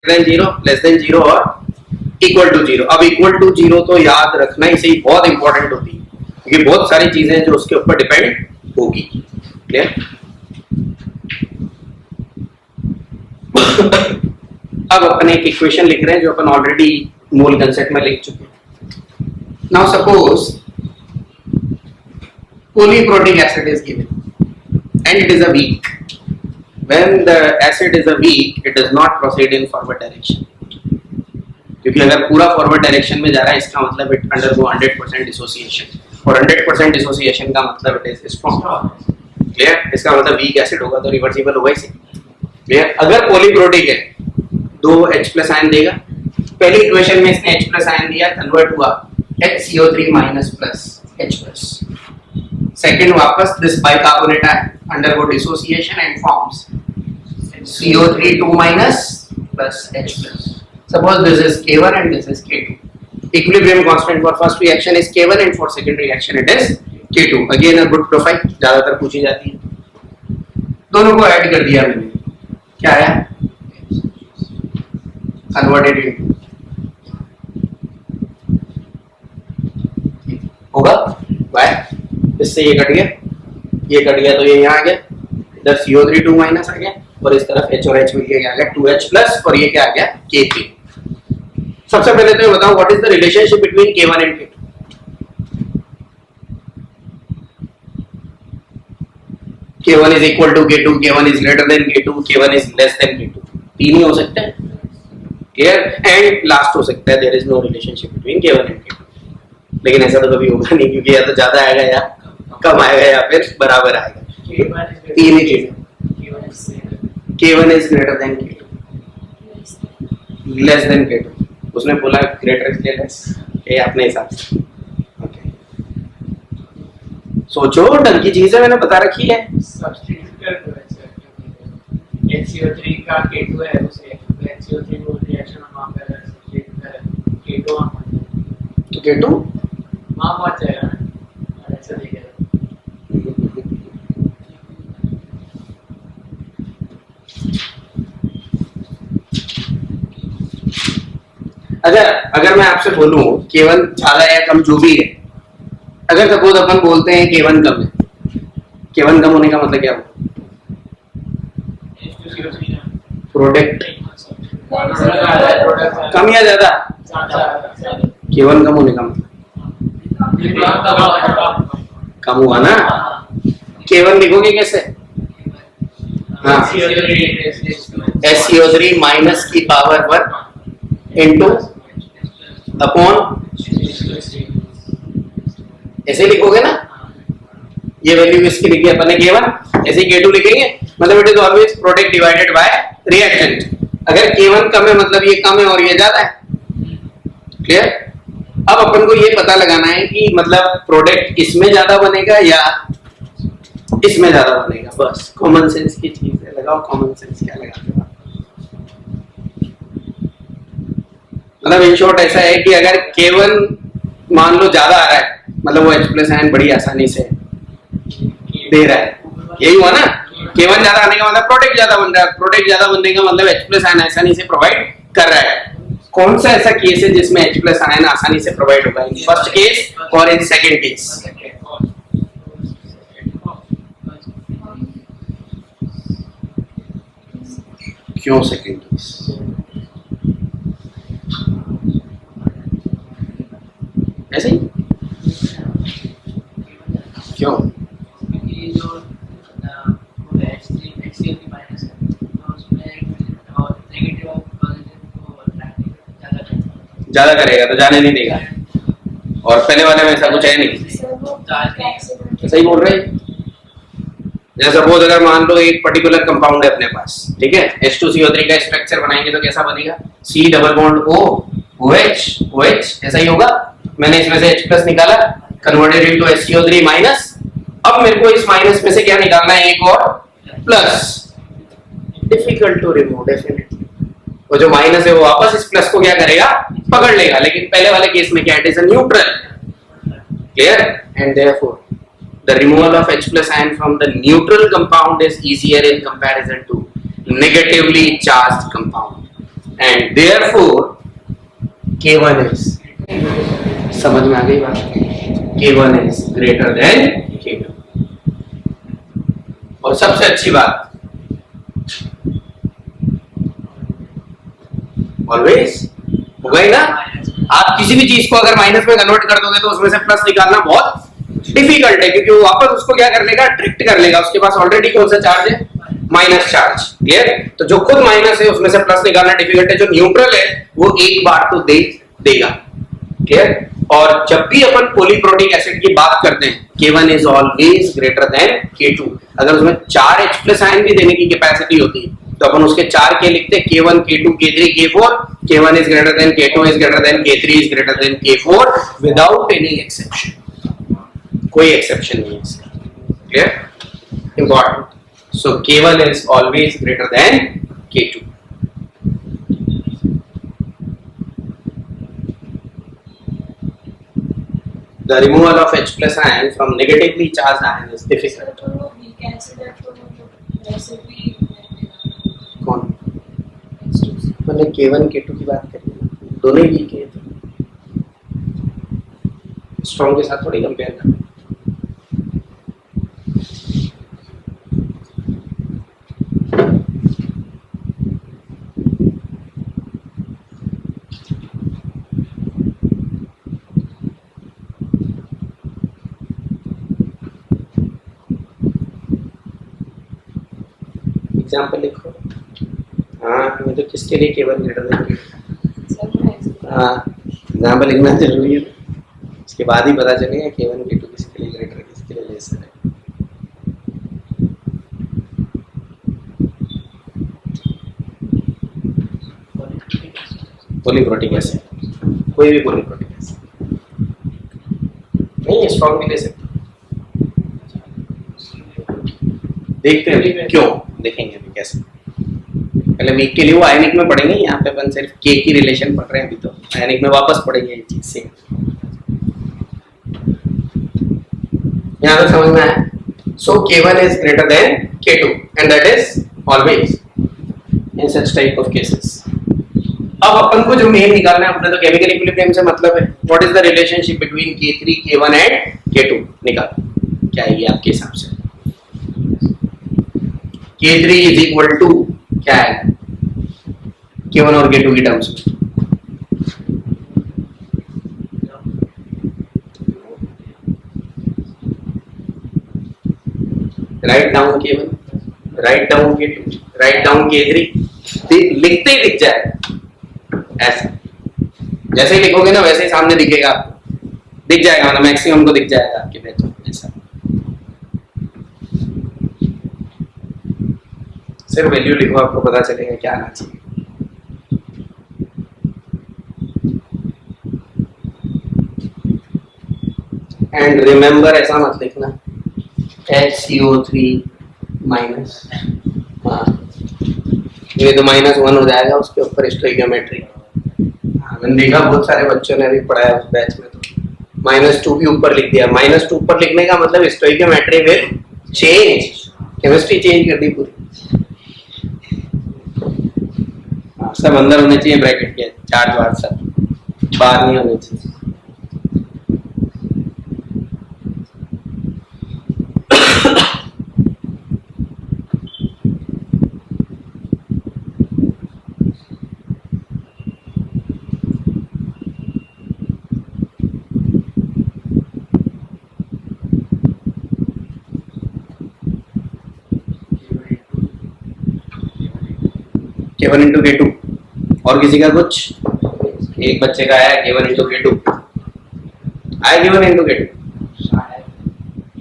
Than zero, less than zero और equal to zero. अब equal to zero तो याद रखना ही सही, बहुत इंपॉर्टेंट होती है क्योंकि बहुत सारी चीजें जो उसके ऊपर डिपेंड होगी। क्लियर? अब अपन एक इक्वेशन लिख रहे हैं जो अपन ऑलरेडी मोल कंसेप्ट में लिख चुके हैं। Now suppose polyprotic acid is given and it is a weak. When the acid is a weak, it does not proceed in forward direction. क्योंकि अगर पूरा फॉरवर्ड डायरेक्शन में जा रहा है इसका मतलब इट अंडरगो 100% डिसोसिएशन, और 100% डिसोसिएशन का मतलब इट इज स्ट्रॉन्ग। क्लियर? इसका मतलब वीक एसिड होगा तो रिवर्सिबल होगा इसे। क्लियर? अगर पॉलीप्रोटिक है 2 H+ आयन देगा। पहली इक्वेशन में इसने H+ आयन दिया, कन्वर्ट हुआ HCO3- प्लस H+। सेकंड वापस this bicarbonate undergo dissociation and forms CO3 plus H+. Suppose this is K1 and this is K2. Equilibrium constant for first reaction is K1 and for second reaction it is K2. Again a good profile, ज्यादातर पूछी जाती है। दोनों को add कर दिया मैंने, क्या आया? Converted into होगा y, इससे ये कट गया, ये कट गया तो ये यहाँ आ गया, इधर CO3 2- आ गया और इस तरफ H और H मिल के आ गया 2H+ और ये क्या आ गया K3। सबसे पहले तो ये बताओ what is the relationship between K1 and K2? K1 is equal to K2, K1 is greater than K2, K1 is less than K2। तीन ही हो सकते हैं। क्लियर? एंड लास्ट हो सकता है there is no relationship between K1 and K2। लेकिन ऐसा तो कभी होगा नहीं क्योंकि या तो ज्यादा आएगा या कम आएगा या फिर बराबर आएगा। तीन ही चीजें। K1 is greater than K2, less than K2। उसने बोला greater इसलिए less, ये अपने हिसाब से। ओके, सोचो ढंग की चीजें मैंने बता रखी है। सब्स्टिट्यूट कर दो ऐसे, HCO3 का K2 है उसे HCO3 को रिएक्शन में वहां पे सब्स्टिट्यूट करें K2 वहां, तो K2 वहां पहुंच जाएगा ना, और ऐसे देखेगा। अगर मैं आपसे बोलूं K1 ज्यादा या कम जो भी है, अगर सपोज अपन बोलते हैं K1 कम है, K1 कम होने का मतलब क्या होगा? प्रोडक्ट कम या ज्यादा? K1 कम होने का मतलब कम हुआ ना। K1 लिखोगे कैसे? हाँ, SCO3- की पावर 1 इंटू अपॉन, ऐसे लिखोगे ना। ये वैल्यू इसकी लिखी अपन ने K1, ऐसे K2 लिखेंगे, मतलब it is always product divided by reactant. अगर K1 कम है मतलब ये कम है और ये ज्यादा है। क्लियर? अब अपन को ये पता लगाना है कि मतलब प्रोडक्ट इसमें ज्यादा बनेगा या इसमें ज्यादा बनेगा। बस कॉमन सेंस की चीज है, लगाओ कॉमन सेंस। क्या लगाते हो? मतलब इन शॉर्ट ऐसा है कि अगर K1 मान लो ज्यादा आ रहा है, मतलब वो H+ आयन बड़ी आसानी से दे रहा है, यही हुआ ना। K1 ज्यादा आने का मतलब प्रोडक्ट ज्यादा बन रहा है, प्रोडक्ट ज्यादा बनने का मतलब H+ आयन आसानी से प्रोवाइड कर रहा है। कौन सा ऐसा केस है जिसमें H+ आयन आसानी से प्रोवाइड होगा? इन फर्स्ट केस और इन सेकंड केस। क्यों सेकंड केस? ऐसे ही क्यों? क्योंकि जो HCO3- है तो उसमें नेगेटिव और पॉजिटिव को ज्यादा करेगा तो जाने नहीं देगा, और पहले वाले में ऐसा कुछ है नहीं। सही बोल रहे हैं। जैसे सपोज अगर मान लो एक पर्टिकुलर कंपाउंड है अपने पास, ठीक है, H2CO3 का स्ट्रक्चर बनाएंगे तो कैसा बनेगा? C+O OH OH, ऐसा ही होगा। मैंने इसमें से H+ निकाला, कन्वर्टेड इनटू SCO3-। अब मेरे को इस माइनस में से क्या निकालना है? एक और plus. Difficult to remove definitely. वो जो माइनस है वो वापस इस प्लस को क्या करेगा? पकड़ लेगा। लेकिन पहले वाले केस में क्या, it is a neutral. Clear? And therefore the removal of H+ ion from the neutral compound is easier in comparison to negatively charged compound, and therefore K1 is, समझ में आ गई बात, K1 is greater than K2। और सबसे अच्छी बात, always हो गई ना। आप किसी भी चीज को अगर माइनस में कन्वर्ट कर दोगे तो उसमें से प्लस निकालना बहुत डिफिकल्ट है, क्योंकि वो वापस उसको क्या कर लेगा, ट्रिक्ट कर लेगा। उसके पास ऑलरेडी कौन सा चार्ज है, माइनस चार्ज। क्लियर? तो जो खुद माइनस है उसमें से प्लस निकालना डिफिकल्ट है, जो न्यूट्रल है वो एक बार तो देगा। क्लियर? और जब भी अपन पॉलीप्रोटिक एसिड की बात करते हैं, K1 is always greater than K2। अगर उसमें 4 H+ आयन भी देने की कैपेसिटी होती है तो अपन उसके 4 के लिखते हैं, K1, K2, K3, K4। K1 is greater than K2 is greater than K3 is greater than K4 without any exception। कोई एक्सेप्शन नहीं है इसका। Clear? Important. So K1 is always greater than K2। The removal of H+ ion from negatively charged ion is difficult। कौन? मैंने K1 K2 की बात करी, दोनों ही वीक है, स्ट्रॉन्ग के साथ थोड़ी कंपेयर करना। एग्जाम्पल लिखो। हाँ, मैं तो किसके लिए K1 ग्रेटर देन K2। हाँ, एग्जाम्पल लिखना जरूरी है, उसके बाद ही पता चलेगा K1 K2 किसके लिए ग्रेटर है, किसके लिए लेस है। पॉलीप्रोटिक एसिड, कोई भी पॉलीप्रोटिक एसिड नहीं, स्ट्रॉन्ग भी ले सकते। देखते हैं क्यों, देखेंगे अभी कैसे। पहले वीक के लिए वो आयनिक में पढ़ेंगे, यहाँ पे अपन सिर्फ K की रिलेशन पढ़ रहे हैं अभी, तो आयनिक में वापस पढ़ेंगे ये चीज से। यहाँ तक समझ में आया? सो K1 is greater than K2 and that is always in such type of cases। अब अपन को जो मेन निकालना है, अपने तो केमिकल इक्विलिब्रियम से मतलब है। What is the relationship between K3, K1 and K2? निकाल, क्या है ये आपके हिसाब से? K3 is equal to क्या है K1 और K2 की टर्म्स में? Write down K1, write down K2, write down K3, लिखते ही दिख जाएगा ऐसा। जैसे ही लिखोगे ना वैसे ही सामने दिखेगा आपको, दिख जाएगा, मतलब मैक्सिमम को दिख जाएगा आपके पेज में ऐसा। सिर्फ वैल्यू लिखो, आपको पता चलेगा क्या आना चाहिए। एंड रिमेंबर, ऐसा मत लिखना HCO3 माइनस, हाँ ये तो -1 हो जाएगा उसके ऊपर स्टोइकियोमेट्री। मैंने देखा बहुत सारे बच्चों ने भी पढ़ा है उस बैच में, तो -2 भी ऊपर लिख दिया। -2 ऊपर लिखने का मतलब stoichiometry will change, chemistry change कर दी पूरी। सब अंदर होने चाहिए ब्रैकेट के, चार्ज वार्ज सब बाहर नहीं होने चाहिए। K1 into K2 और किसी का कुछ? एक बच्चे का आया K1 into K2, आया K1 into K2,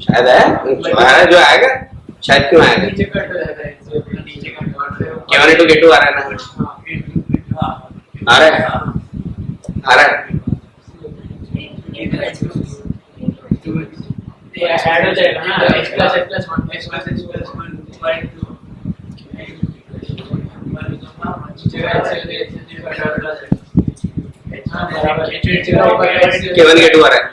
शायद आया, जो आएगा शायद, क्यों आएगा? K1 into K2 आ रहा है ना, आ रहा है, आ रहा है। ऐड हो जाएगा ना, H+1 K1 K2 आ रहा है।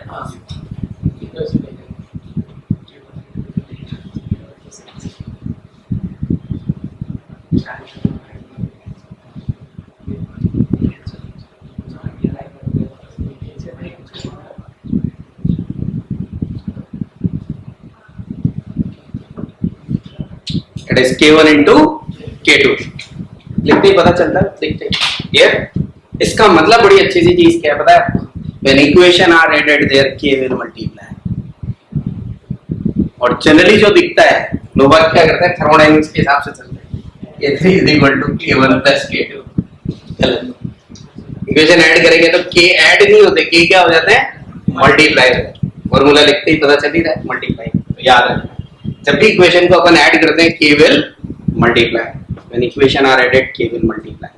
It is K1 into K2। लिखते ही पता चलता है, देखते ये इसका मतलब बड़ी अच्छी सी चीज क्या है पता है? When equation are added there K will multiply। और जनरली जो दिखता है लोग क्या करते हैं, थर्मोडायनेमिक्स के हिसाब से चलते हैं, K3 is equal to K1 plus K2। Equation add करेंगे तो K ऐड नहीं होते, K क्या हो जाते हैं? मल्टीप्लाई होते हैं। फॉर्मूला लिखते ही पता चल ही रहा है मल्टीप्लाई, तो याद रखना जब भी इक्वेशन को अपन ऐड करते हैं K will multiply। When equation are added K will multiply।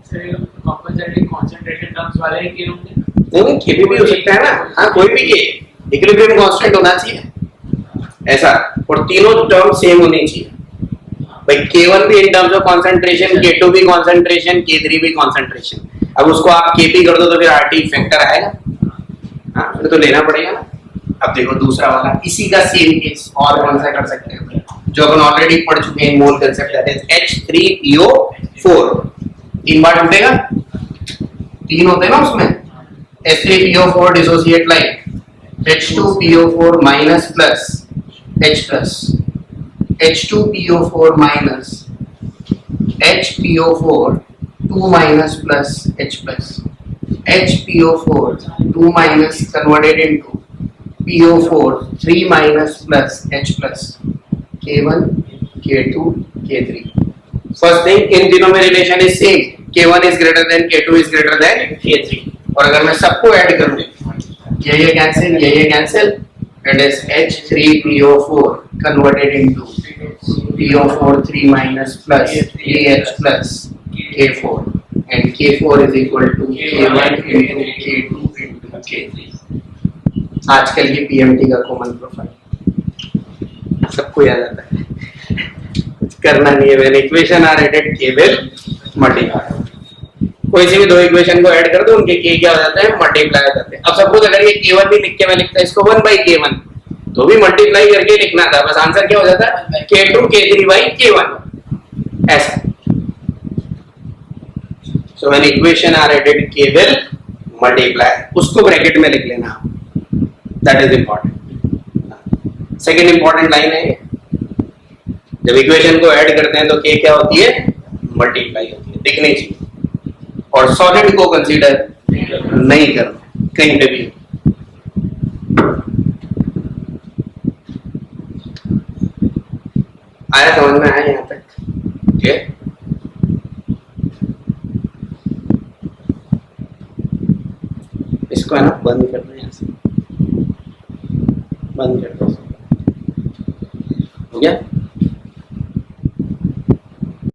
Sir compensating concentration terms वाले ही के होंगे? नहीं K भी हो सकता है ना, हाँ कोई भी K, इक्विलिब्रियम कांस्टेंट होना चाहिए ऐसा, और तीनों टर्म सेम होनी चाहिए भाई। K1 भी in terms of concentration, K2 भी कंसंट्रेशन, K3 भी कंसंट्रेशन। अब उसको आप Kp कर दो तो फिर RT फैक्टर आएगा, हाँ फिर तो लेना पड़ेगा ना। अब देखो दूसरा वाला इसी का सेम केस और कौन सा कर सकते हैं जो अपन ऑलरेडी पढ़ चुके हैं, मोल कांसेप्ट, दैट इज H3PO4। तीन बार टूटेगा, तीन होते हैं ना उसमें, H3PO4 dissociate like H2PO4 minus plus H plus, H2PO4 minus HPO4 2 minus plus H plus, HPO4 2 minus converted into PO4 3 minus plus H plus, K1 K2 K3। First thing, इन तीनों में relation is same, K1 is greater than K2 is greater than K3। और अगर मैं सबको add करूं ये cancel, it is H3PO4 converted into PO4 3 minus plus KH plus K4, and K4 is equal to K1 into K2 into K3। आजकल ये PMT का common profile सबको याद आता है, कुछ करना नहीं है। When equation are added K will multiply। कोई सी भी दो इक्वेशन को ऐड कर दो, उनके K क्या हो जाते हैं? मल्टीप्लाई हो जाते हैं। अब सपोज अगर ये K1 भी लिख के मैं लिखता इसको 1 by K1 तो भी मल्टीप्लाई करके लिखना था, बस आंसर क्या हो जाता है? K2 K3 by K1 ऐसा। So when equation are added K will multiply, उसको ब्रैकेट में लिख लेना, that is important। Second important line है, जब इक्वेशन को ऐड करते हैं तो K क्या होती है? मल्टीप्लाई होती है, दिखनी चाहिए। और सॉलिड को कंसीडर नहीं करना कहीं पे भी। आया समझ में? आया यहाँ तक? क्लियर? इसको है ना बंद कर दो, यहाँ से बंद कर दो, हो गया?